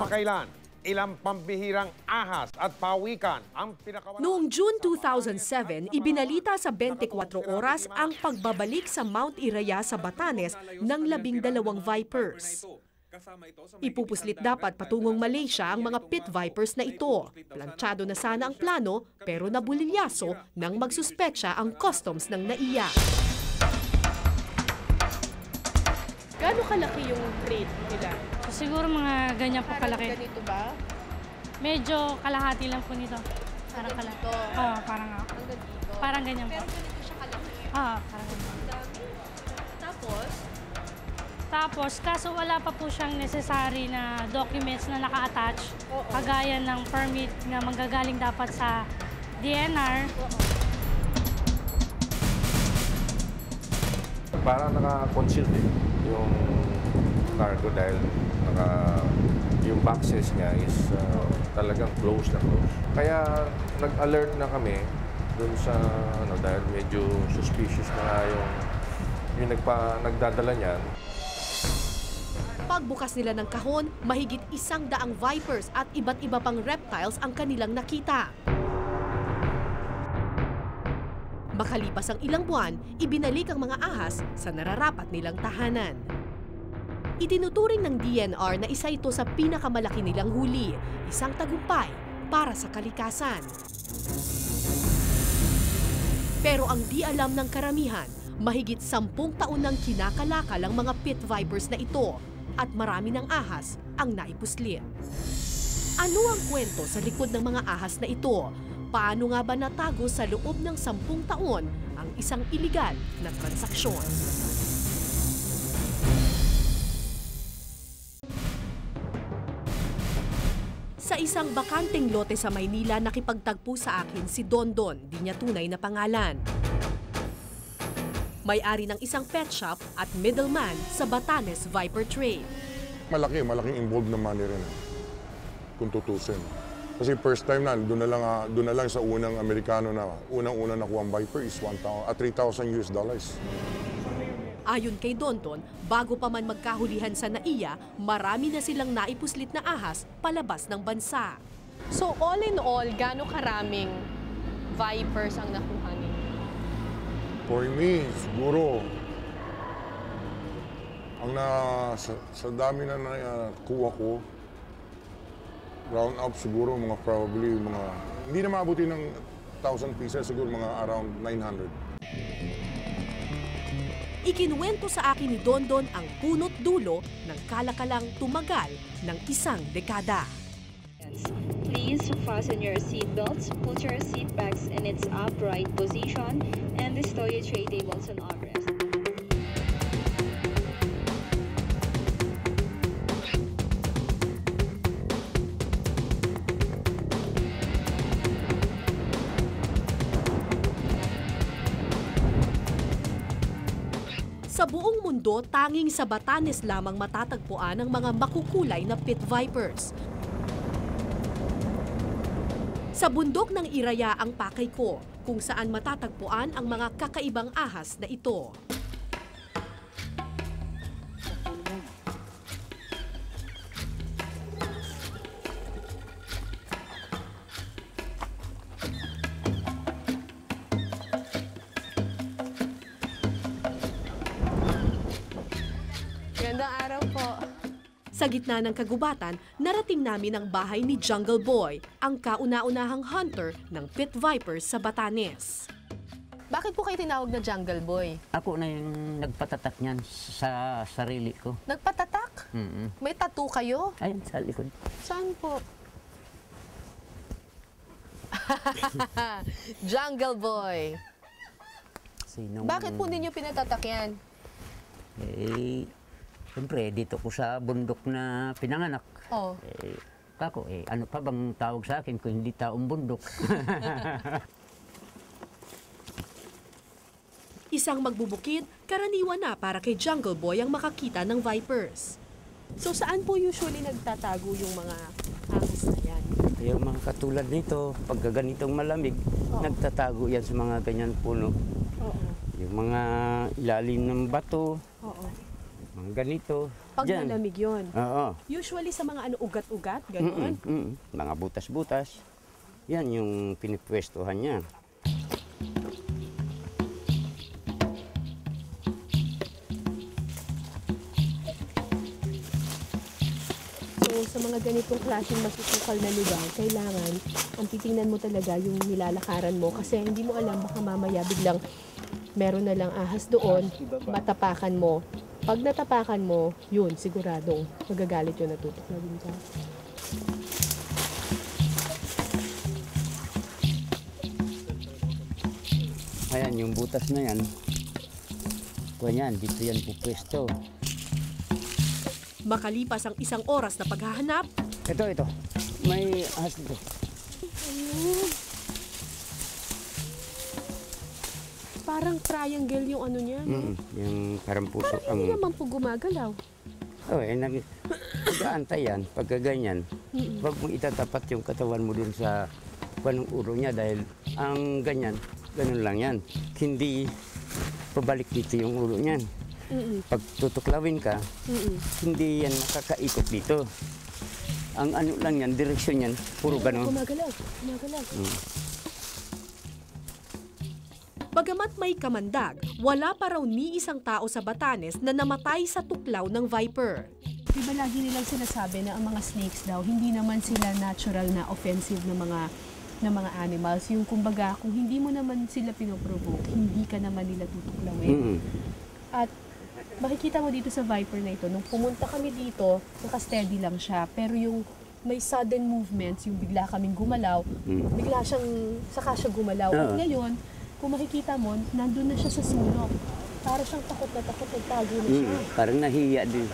kamakailan, ilang pambihirang ahas at pawikan ang pinakawalan. Noong June 2007, ibinalita sa 24 oras ang pagbabalik sa Mount Iraya sa Batanes ng 12 vipers. Ipupuslit dapat patungong Malaysia ang mga pit vipers na ito. Planchado na sana ang plano pero nabulilyaso nang magsuspetsya ang customs ng NAIA. Gaano kalaki yung crate nila? Siguro mga ganyan po kalaki. Ganito ba? Medyo kalahati lang po nito. Parang kalahati. Oo, parang nga. Hanggang dito? Parang ganyan po. Pero ganito siya kalaki? Oo, parang ganyan. Ang dami. Tapos? Tapos, kaso wala pa po siyang necessary na documents na naka-attach. Kagaya ng permit na manggagaling dapat sa DNR. Parang naka-concealed yung cargo dahil yung boxes niya is talagang close na close. Kaya nag-alert na kami dun sa dahil medyo suspicious na yung nagdadala niyan. Pagbukas nila ng kahon, mahigit 100 vipers at iba't iba pang reptiles ang kanilang nakita. Makalipas ang ilang buwan, ibinalik ang mga ahas sa nararapat nilang tahanan. Itinuturing ng DNR na isa ito sa pinakamalaki nilang huli, isang tagumpay para sa kalikasan. Pero ang di alam ng karamihan, mahigit 10 taon nang kinakalakal ang mga pit vipers na ito at marami ng ahas ang naipuslit. Ano ang kwento sa likod ng mga ahas na ito? Paano nga ba natago sa loob ng 10 taon ang isang iligal na transaksyon? Sa isang bakanteng lote sa Maynila, nakipagtagpo sa akin si Dondon, di niya tunay na pangalan. May-ari ng isang pet shop at middleman sa Batanes Viper Trade. Malaking involved na money rin kung tutusin. Kasi first time na, doon na lang sa unang Amerikano na unang-una nakuha ang Viper is $3,000 US. Ayon kay Donton, bago pa man magkahulihan sa NAIA, marami na silang naipuslit na ahas palabas ng bansa. So all in all, gaano karaming vipers ang nakuha ninyo? For me, siguro, sa dami na nakuha ko, round up siguro hindi na maabuti ng 1,000 pieces, siguro mga around 900. Ikinuwento sa akin ni Dondon ang punot dulo ng kalakalang tumagal ng isang dekada. Please fasten your seatbelts, put your seat backs in its upright position, and stow your tray tables and armrests. Sa buong mundo, tanging sa Batanes lamang matatagpuan ang mga makukulay na pit vipers. Sa bundok ng Iraya ang pakay ko, kung saan matatagpuan ang mga kakaibang ahas na ito. Gandang araw po. Sa gitna ng kagubatan, narating namin ang bahay ni Jungle Boy, ang kauna-unahang hunter ng pit vipers sa Batanes. Bakit po kayo tinawag na Jungle Boy? Ako na yung nagpatatak niyan sa sarili ko. Nagpatatak? May tattoo kayo? Ayun, sa likod. Saan po? Jungle Boy. Bakit po ninyo pinatatak yan? Siyempre, dito ko sa bundok na pinanganak. Oh. Ano pa bang tawag sa akin kung hindi taong bundok? Isang magbubukid, karaniwan na para kay Jungle Boy ang makakita ng vipers. So saan po usually nagtatago yung mga ahas na yan? Yung mga katulad nito, pag ganitong malamig, nagtatago yan sa mga ganyan puno. Oo. Yung mga ilalim ng bato, Oo. mga ganito. Pag Diyan. malamig yun. Oo. Usually sa mga ano, ugat-ugat, gano'n. Mga butas-butas. Yan yung pinipwestuhan niya. So sa mga ganitong klaseng masusukal na lugar, kailangan ang titingnan mo talaga yung nilalakaran mo kasi hindi mo alam, baka mamaya biglang meron na lang ahas doon, matapakan mo. Pag natapakan mo, yun, siguradong magagalit yun, natutuklawin ka. Ayan, yung butas na yan. Kuwan dito yan pupwesto. Makalipas ang 1 oras na paghahanap, Ito. May ahas dito. parang triangle yung ano niya. No? Yung parang puso. Parang hindi naman po gumagalaw. Pag-aantay yan, pagka ganyan, wag mo itatapat yung katawan mo dun sa panong ulo niya dahil ang ganyan, ganun lang yan. Hindi pabalik dito yung ulo niyan. Pag tutuklawin ka, hindi yan makakaikot dito. Ang ano lang yan, direksyon yan, puro ganun. Gumagalaw. Bagamat may kamandag, wala pa raw ni isang tao sa Batanes na namatay sa tuklaw ng viper. Diba lagi nilang sinasabi na ang mga snakes daw, hindi naman sila natural na offensive na mga animals. Yung kumbaga, kung hindi mo naman sila pinoprovoke, hindi ka naman nila tutuklawin. At makikita mo dito sa viper na ito, nung pumunta kami dito, naka-steady lang siya. Pero yung may sudden movements, yung bigla kaming gumalaw, saka siya gumalaw. At ngayon, kung makikita mo, nandun na siya sa sulok. Para siyang takot na takot, nagtago na siya. Parang nahiya din.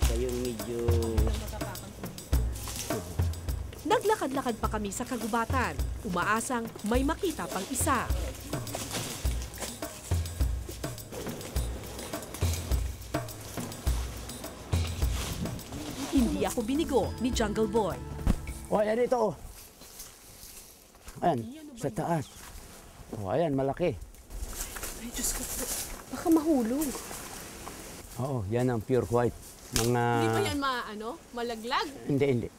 Kaya yung medyo... Naglakad-lakad pa kami sa kagubatan. Umaasang may makita pang isa. Hindi ako binigo ni Jungle Boy. Ayan ito. Ayan, sa taas. Ayan, malaki. Ay, Diyos ko po. Baka mahulog. Oo, yan ang pure white. Hindi ba yan malaglag? Hindi.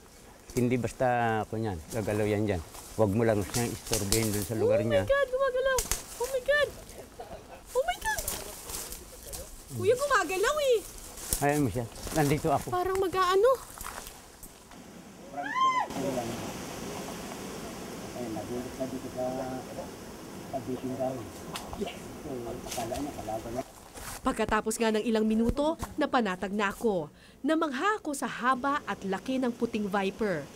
Hindi basta kunyan, gagalaw yan dyan. Huwag mo lang siyang istorbehin dun sa lugar niya. Oh my God, gumagalaw. Oh my God. Oh my God. Kuya, gumagalaw eh. Ayan mo siya. Nandito ako. Parang mag-aano. Ayan, nagulit na dito sa pag-biting daw. Akala niya, kalaban niya. Pagkatapos nga ng ilang minuto, napanatag na ako. Namangha ako sa haba at laki ng puting viper.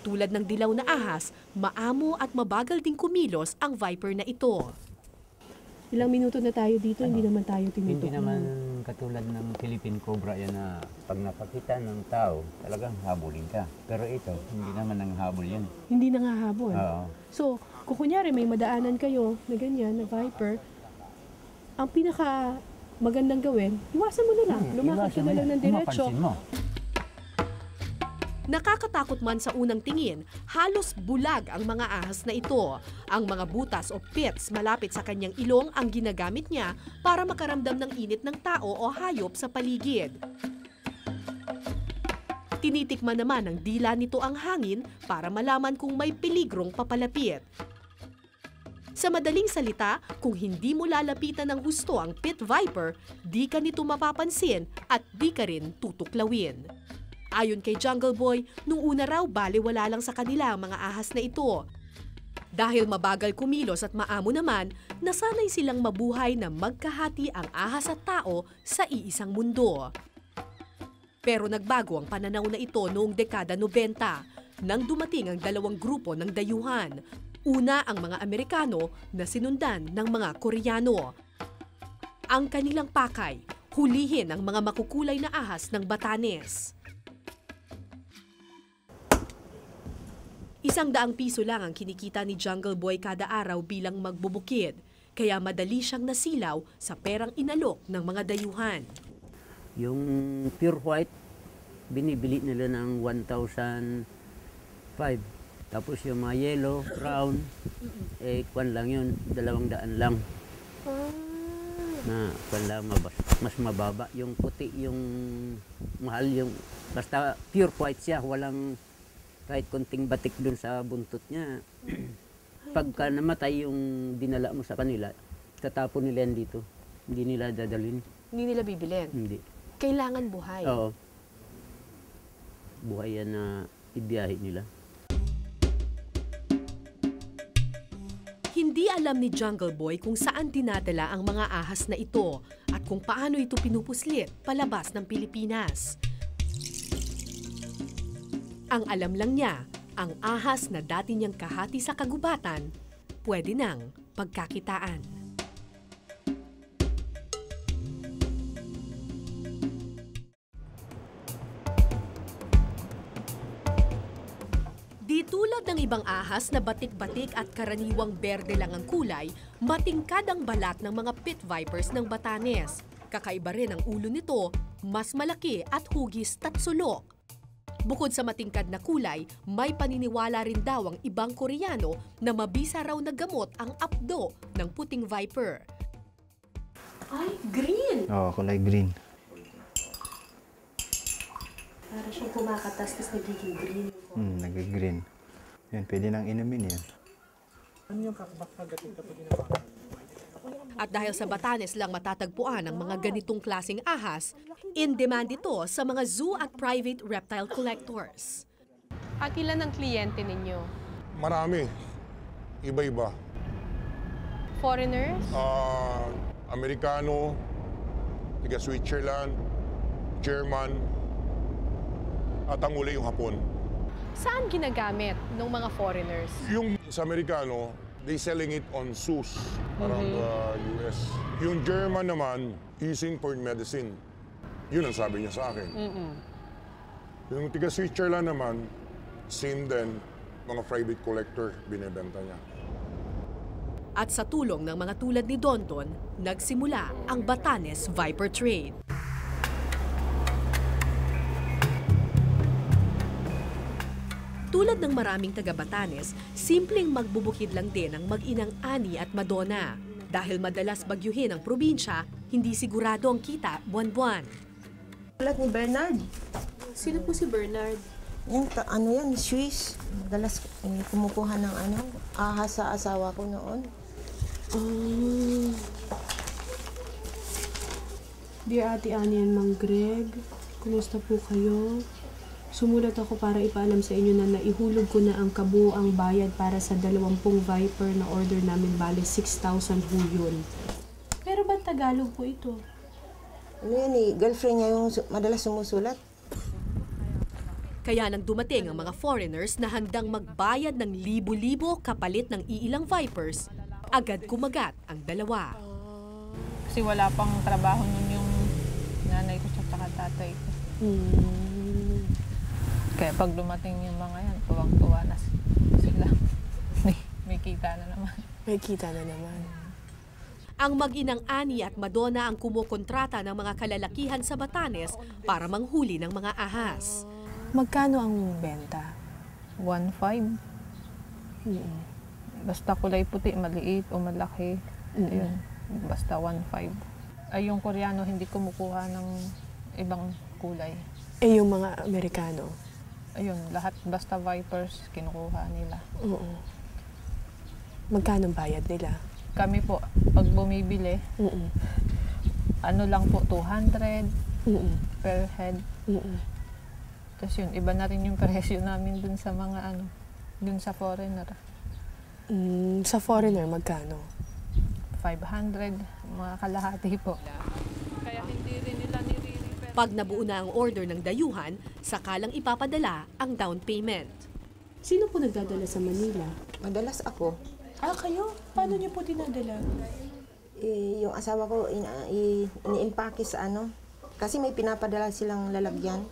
Tulad ng dilaw na ahas, maamo at mabagal ding kumilos ang viper na ito. Ilang minuto na tayo dito, hindi naman tayo tinutok. Hindi naman katulad ng Philippine Cobra yan na pag napakita ng tao, talagang habulin ka. Pero ito, hindi naman ang habol yan. Hindi nangahabol. Oo. So, kung kunyari may madaanan kayo na ganyan, na viper, ang pinaka magandang gawin, iwasan mo na lang. Lumakad ka na lang ng diretso. Mapansin mo. Nakakatakot man sa unang tingin, halos bulag ang mga ahas na ito. Ang mga butas o pits malapit sa kanyang ilong ang ginagamit niya para makaramdam ng init ng tao o hayop sa paligid. Tinitikman naman ng dila nito ang hangin para malaman kung may peligrong papalapit. Sa madaling salita, kung hindi mo lalapitan ng husto ang pit viper, di ka nito mapapansin at di ka rin tutuklawin. Ayon kay Jungle Boy, nung una raw baliwala lang sa kanila ang mga ahas na ito. Dahil mabagal kumilos at maamo naman, nasanay silang mabuhay na magkahati ang ahas at tao sa iisang mundo. Pero nagbago ang pananaw na ito noong dekada 90, nang dumating ang dalawang grupo ng dayuhan. Una ang mga Amerikano na sinundan ng mga Koreano. Ang kanilang pakay, hulihin ang mga makukulay na ahas ng Batanes. 100 piso lang ang kinikita ni Jungle Boy kada araw bilang magbubukid, kaya madali siyang nasilaw sa perang inalok ng mga dayuhan. Yung pure white, binibili nila ng 1,005. Tapos yung mga yellow, brown, kwan lang yun, 200 lang. na mas mababa. Yung puti, yung mahal, yung basta pure white siya, walang kahit konting batik dun sa buntot niya. Pagka namatay yung dinala mo sa kanila, tatapon nila yan dito. Hindi nila dadalhin. Hindi nila bibilin? Hindi. Kailangan buhay? Oo. Buhay yan na ibiyahe nila. Hindi alam ni Jungle Boy kung saan dinadala ang mga ahas na ito at kung paano ito pinupuslit palabas ng Pilipinas. Ang alam lang niya, ang ahas na dati niyang kahati sa kagubatan, pwede nang pagkakitaan. Di tulad ng ibang ahas na batik-batik at karaniwang berde lang ang kulay, matingkad ang balat ng mga pit vipers ng Batanes. Kakaiba rin ang ulo nito, mas malaki at hugis tatsulok. Bukod sa matingkad na kulay, may paniniwala rin daw ang ibang Koreano na mabisa raw na gamot ang apdo ng puting viper. Ay, green! Oo, kulay green. Para siyang kumakatas, tapos nagiging green. Nag-green. Yan, pwede nang inumin yan. At dahil sa Batanes lang matatagpuan ang mga ganitong klaseng ahas, in demand ito sa mga zoo at private reptile collectors. At ilan ang kliyente ninyo? Marami. Iba-iba. Foreigners? Amerikano, tiga Switzerland, German, at ang uli yung Hapon. Saan ginagamit ng mga foreigners? Yung sa Amerikano, they selling it on zoos around the US. Yung German naman, using for medicine. Yun ang sabi niya sa akin. Yung tiga Switzerland naman, same din, mga private collector, binebenta niya. At sa tulong ng mga tulad ni Donton, nagsimula ang Batanes Viper Trade. Tulad ng maraming taga-Batanes, simpleng magbubukid lang din ang mag-inang Ani at Madonna. Dahil madalas bagyuhin ang probinsya, hindi sigurado ang kita buwan-buwan. Ulat ni Bernard. Sino po si Bernard? Yung yan, Swiss. Madalas kumukuha ng ahas sa asawa ko noon. Dear Ate Ani and Mang Greg, kumusta po kayo? Sumulat ako para ipaalam sa inyo na naihulog ko na ang kabuuang bayad para sa 20 Viper na order namin, bale 6,000 ho yun. Pero ba't Tagalog po ito? Ano yan girlfriend niya yung madalas sumusulat. Kaya nang dumating ang mga foreigners na handang magbayad ng libo-libo kapalit ng iilang Vipers, agad kumagat ang dalawa. Kasi wala pang trabaho nun yung nanay ko at tatay ko. Kaya pag dumating yung mga yan, tuwang-tuwa na sila. May kita na naman. May kita na naman. Ang mag-inang Ani at Madonna ang kumukontrata ng mga kalalakihan sa Batanes para manghuli ng mga ahas. Magkano ang benta? 1.5. Basta kulay puti, maliit o malaki. Ayun. Basta 1.5. Ay yung Koreano hindi kumukuha ng ibang kulay. Eh yung mga Amerikano? Ayun, lahat basta Vipers kinukuha nila. Magkano bayad nila? Kami po, pag bumibili, ano lang po, 200 per head. Tapos yun, iba na rin yung presyo namin dun sa mga dun sa foreigner. Sa foreigner, magkano? 500, mga kalahati po. Kaya hindi rin nila nire-refer. Pag nabuo na ang order ng dayuhan, sakalang ipapadala ang down payment. Sino po nagdadala sa Manila? Madalas ako. Kayo? Paano niyo po dinadala? Yung asawa ko, ini-impake sa kasi may pinapadala silang lalagyan.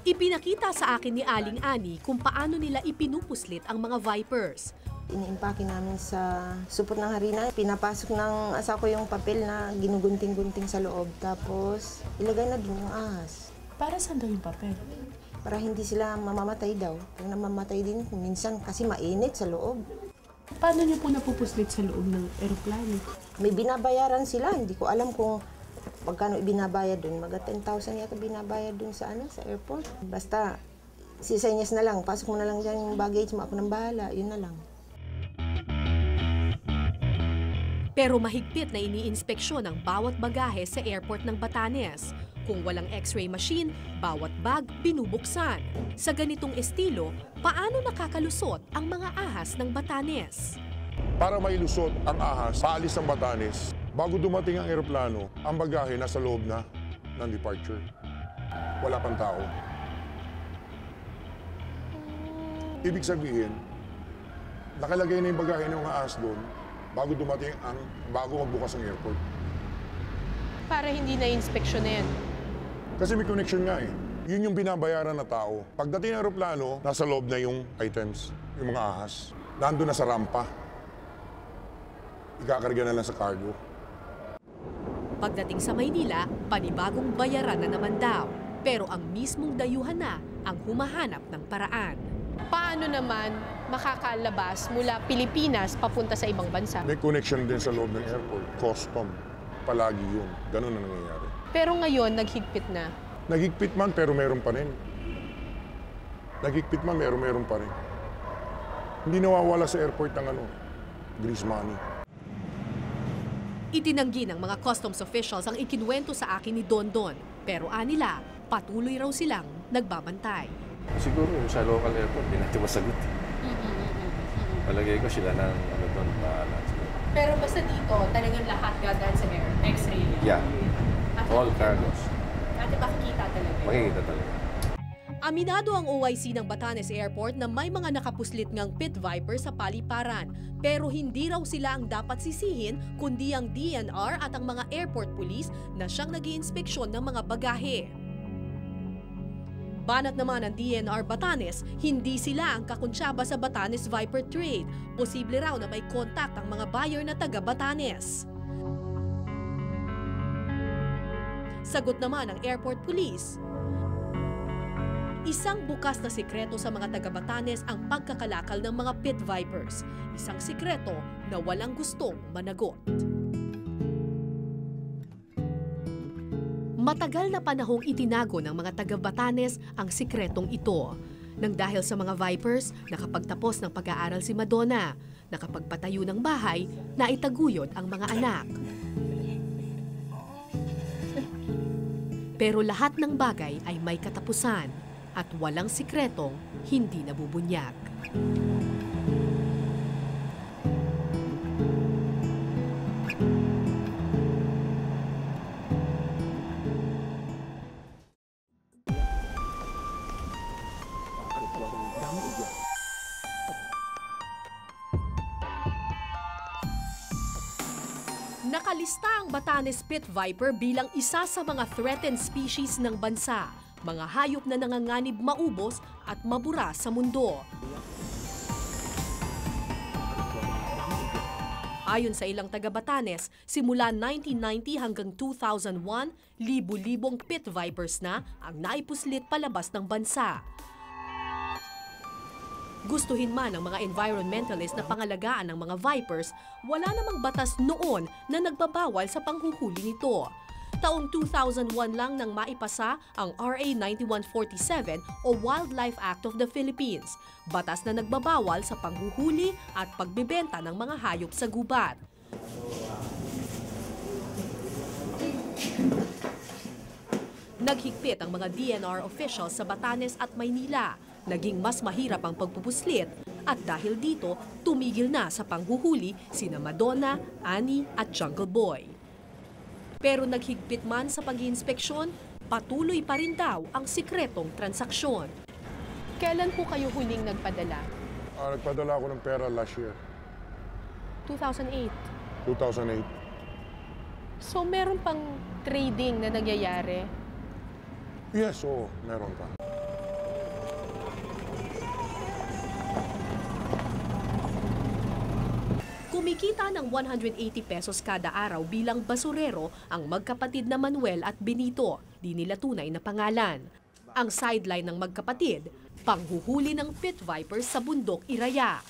Ipinakita sa akin ni Aling Ani kung paano nila ipinupuslit ang mga Vipers. Ini-impake namin sa supot ng harina. Pinapasok ng asawa ko yung papel na ginugunting-gunting sa loob. Tapos, ilagay na dun yung ahas. Para saan daw yung papel? Para hindi sila mamamatay daw. Kung namamatay din, minsan kasi mainit sa loob. Paano niyo po napupuslit sa loob ng eroplano? May binabayaran sila. Hindi ko alam kung magkano binabayad dun. Mga 10,000 yata binabayad dun sa airport. Basta, sisenyas na lang. Pasok mo na lang dyan yung baggage mo. Ako nang bahala. Yun na lang. Pero mahigpit na iniinspeksyon ang bawat bagahe sa airport ng Batanes. Kung walang x-ray machine, bawat bag binubuksan. Sa ganitong estilo, paano nakakalusot ang mga ahas ng Batanes? Para mailusot ang ahas, paalis ng Batanes, bago dumating ang eroplano, ang bagahe nasa loob na ng departure. Wala pang tao. Ibig sabihin, nakalagay na yung bagahe ng mga ahas doon bago magbukas ang airport. Para hindi na-inspeksyonin. Kasi may connection nga eh. Yun yung binabayaran na tao. Pagdating ng aeroplano, nasa loob na yung items, yung mga ahas. Nandun na sa rampa. Ikakarga na lang sa cargo. Pagdating sa Maynila, panibagong bayaran na naman daw. Pero ang mismong dayuhan na ang humahanap ng paraan. Paano naman makakalabas mula Pilipinas papunta sa ibang bansa? May connection din sa loob ng airport. Custom. Palagi yun. Ganun na nangyayari. Pero ngayon, naghigpit na. Naghigpit man, pero meron pa rin. Naghigpit man, meron pa rin. Hindi nawawala sa airport ng grease money. Itinanggi ng mga customs officials ang ikinwento sa akin ni Dondon. Pero anila, patuloy raw silang nagbabantay. Siguro sa local airport, hindi natin masagot. Palagay ko sila ng doon paalam. Pero basta dito, talagang lahat dadaan sa X-ray. Yeah. All cargos. Dati makikita talaga. Makikita talaga. Aminado ang OIC ng Batanes Airport na may mga nakapuslit ngang pit viper sa paliparan. Pero hindi raw sila ang dapat sisihin kundi ang DNR at ang mga airport police na siyang nag-iinspeksyon ng mga bagahe. Banat naman ng DNR Batanes, hindi sila ang kakuntsaba sa Batanes Viper trade. Posible raw na may contact ang mga buyer na taga Batanes. Sagot naman ng airport police, isang bukas na sikreto sa mga taga Batanes ang pagkakalakal ng mga pit vipers. Isang sikreto na walang gustong managot. Matagal na panahong itinago ng mga taga Batanes ang sikretong ito. Nang dahil sa mga vipers, nakapagtapos ng pag-aaral si Madonna. Nakapagpatayo ng bahay, naitaguyod ang mga anak. Pero lahat ng bagay ay may katapusan at walang sikretong hindi nabubunyag. Nakalista ang Batanes Pit Viper bilang isa sa mga threatened species ng bansa, mga hayop na nanganganib maubos at mabura sa mundo. Ayon sa ilang taga Batanes, simula 1990 hanggang 2001, libu-libong pit vipers na ang naipuslit palabas ng bansa. Gustuhin man ng mga environmentalist na pangalagaan ng mga vipers, wala namang batas noon na nagbabawal sa panghuhuli nito. Taong 2001 lang nang maipasa ang RA 9147 o Wildlife Act of the Philippines, batas na nagbabawal sa panghuhuli at pagbebenta ng mga hayop sa gubat. Naghigpit ang mga DNR officials sa Batanes at Maynila. Naging mas mahirap ang pagpupuslit at dahil dito, tumigil na sa panghuhuli sina Madonna, Annie at Jungle Boy. Pero naghigpit man sa pag-iinspeksyon, patuloy pa rin daw ang sikretong transaksyon. Kailan po kayo huling nagpadala? Nagpadala ako ng pera last year. 2008. 2008. So meron pang trading na nangyayari? Yes, oo, meron pa. Kumikita ng 180 pesos kada araw bilang basurero ang magkapatid na Manuel at Benito, di nila tunay na pangalan. Ang sideline ng magkapatid, panghuhuli ng pit vipers sa bundok Iraya.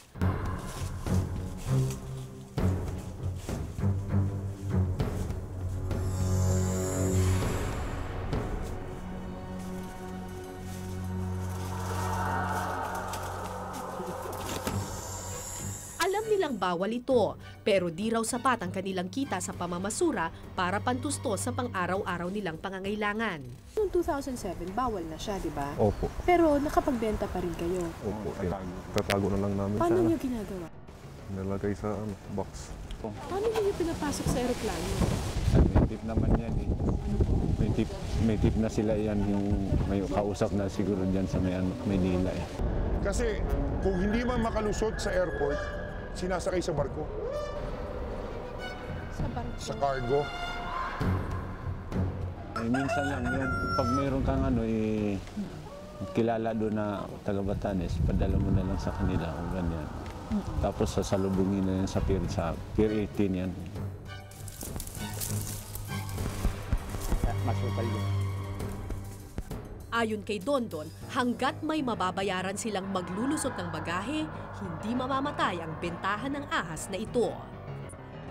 talagang bawal ito, pero di raw sapat ang kanilang kita sa pamamasura para pantustos sa pang-araw-araw nilang pangangailangan. Noong 2007, bawal na siya, di ba? Opo. Pero nakapagbenta pa rin kayo. Opo. Tatago na lang namin Paano siya. niyo ginagawa? Nalagay sa box. Paano niyo pinapasok sa aeroplano? May tip naman yan eh. May tip na sila yan, yung may kausap na siguro dyan sa Maynila eh. Kasi kung hindi man makalusot sa airport, sinasakay sa barko. Sa barko? Sa cargo. Eh, minsan lang yan, pag mayroon kang kilala doon na taga Batanes, padala mo na lang sa kanila o ganyan. Tapos sasalubungin na yan sa Pier 18 yan. Masukal yun. Ayon kay Dondon, hanggat may mababayaran silang maglulusot ng bagahe, hindi mamamatay ang bentahan ng ahas na ito.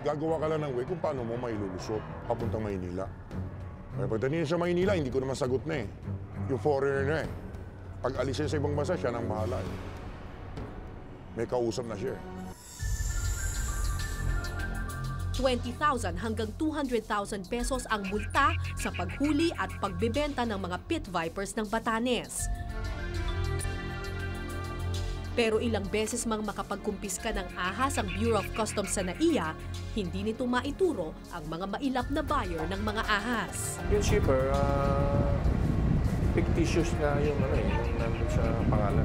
Gagawa ka lang ng way kung paano mo mailulusot papuntang Maynila. May pagdating sa Maynila, hindi ko naman sagot na eh. Yung foreigner na eh. Pag alisin sa ibang bansa, siya nang bahala eh. May kausap na siya eh. 20,000 hanggang 200,000 pesos ang multa sa paghuli at pagbebenta ng mga pit vipers ng Batanes. Pero ilang beses mang makapagkumpiska ng ahas ang Bureau of Customs sa NAIA, hindi nito maituro ang mga mailap na buyer ng mga ahas. Yung shipper, fictitious na yung yung nandun sa pangalan.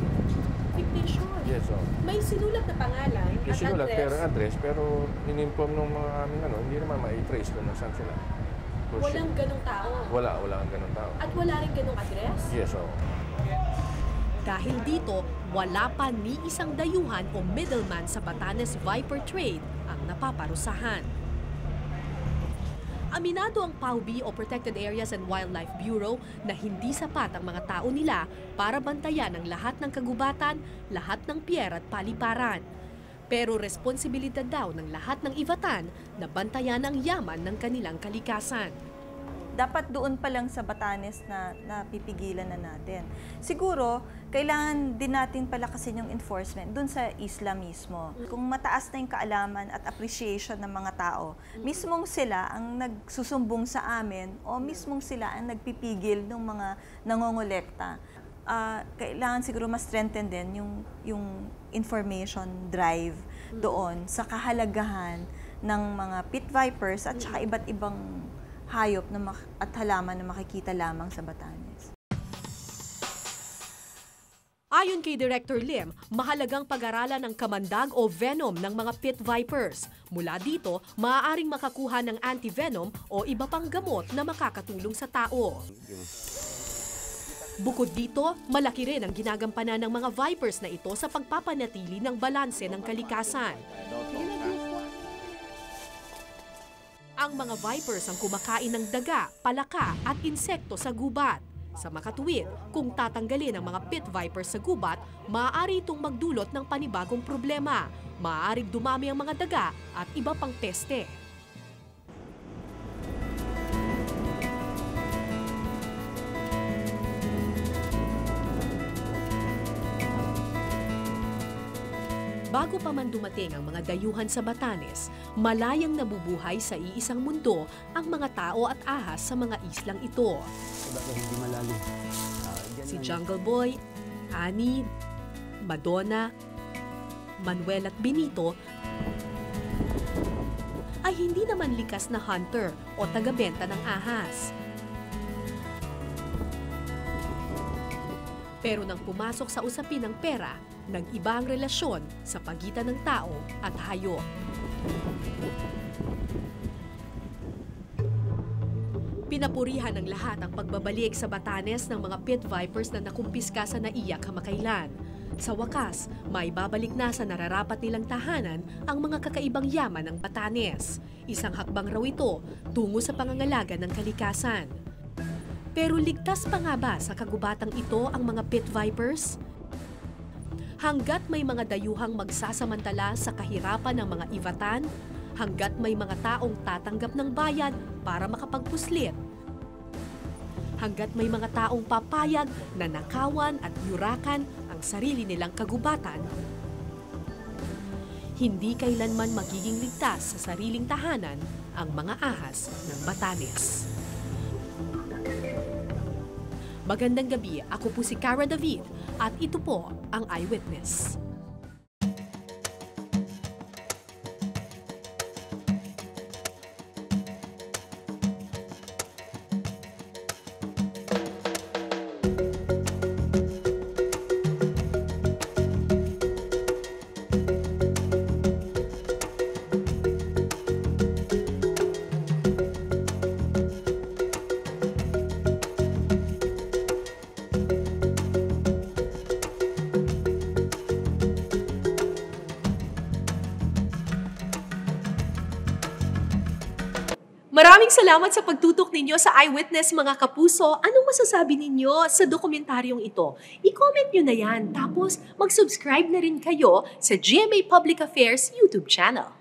Fictitious? Yes, May sinulat na pangalan yung sinulat, address, pero in-inform ng mga aming hindi naman ma-trace kung nasaan sila. Walang ganong tao? Wala ang ganong tao. At wala rin ganong address? Yes, Dahil dito, wala pa ni isang dayuhan o middleman sa Batanes Viper Trade ang napaparusahan. Aminado ang PAUB o Protected Areas and Wildlife Bureau na hindi sapat ang mga tao nila para bantayan ang lahat ng kagubatan, lahat ng pier at paliparan. Pero responsibilidad daw ng lahat ng Ivatan na bantayan ang yaman ng kanilang kalikasan. Dapat doon pa lang sa Batanes na napipigilan na natin. Siguro, kailangan din natin palakasin yung enforcement doon sa isla mismo. Kung mataas na yung kaalaman at appreciation ng mga tao, mismong sila ang nagsusumbong sa amin o mismong sila ang nagpipigil ng mga nangongolekta. Kailangan siguro mas strengthen din yung information drive doon sa kahalagahan ng mga pit vipers at saka iba't ibang hayop at halaman na makikita lamang sa Batanes. Ayon kay Director Lim, mahalagang pag-aralan ang kamandag o venom ng mga pit vipers. Mula dito, maaaring makakuha ng anti-venom o iba pang gamot na makakatulong sa tao. Bukod dito, malaki rin ang ginagampanan ng mga vipers na ito sa pagpapanatili ng balanse ng kalikasan. Ang mga vipers ang kumakain ng daga, palaka at insekto sa gubat. Sa makatuwid, kung tatanggalin ang mga pit vipers sa gubat, maaari itong magdulot ng panibagong problema. Maaaring dumami ang mga daga at iba pang peste. Bago pa man dumating ang mga dayuhan sa Batanes, malayang nabubuhay sa iisang mundo ang mga tao at ahas sa mga islang ito. Si Jungle Boy, Annie, Madonna, Manuel at Benito ay hindi naman likas na hunter o tagabenta ng ahas. Pero nang pumasok sa usapin ng pera, nag-iba ang relasyon sa pagitan ng tao at hayop. Pinapurihan ng lahat ang pagbabalik sa Batanes ng mga pit vipers na nakumpiska sa NAIA kamakailan. Sa wakas, may babalik na sa nararapat nilang tahanan ang mga kakaibang yaman ng Batanes. Isang hakbang raw ito tungo sa pangangalaga ng kalikasan. Pero ligtas pa nga ba sa kagubatang ito ang mga pit vipers? Hanggat may mga dayuhang magsasamantala sa kahirapan ng mga Ivatan, hanggat may mga taong tatanggap ng bayad para makapagpuslit, hanggat may mga taong papayag na nakawan at yurakan ang sarili nilang kagubatan, hindi kailanman magiging ligtas sa sariling tahanan ang mga ahas ng Batanes. Magandang gabi, ako po si Cara David at ito po ang Eyewitness. Maraming salamat sa pagtutok ninyo sa Eyewitness mga kapuso. Anong masasabi ninyo sa dokumentaryong ito? I-comment nyo na yan. Tapos mag-subscribe na rin kayo sa GMA Public Affairs YouTube channel.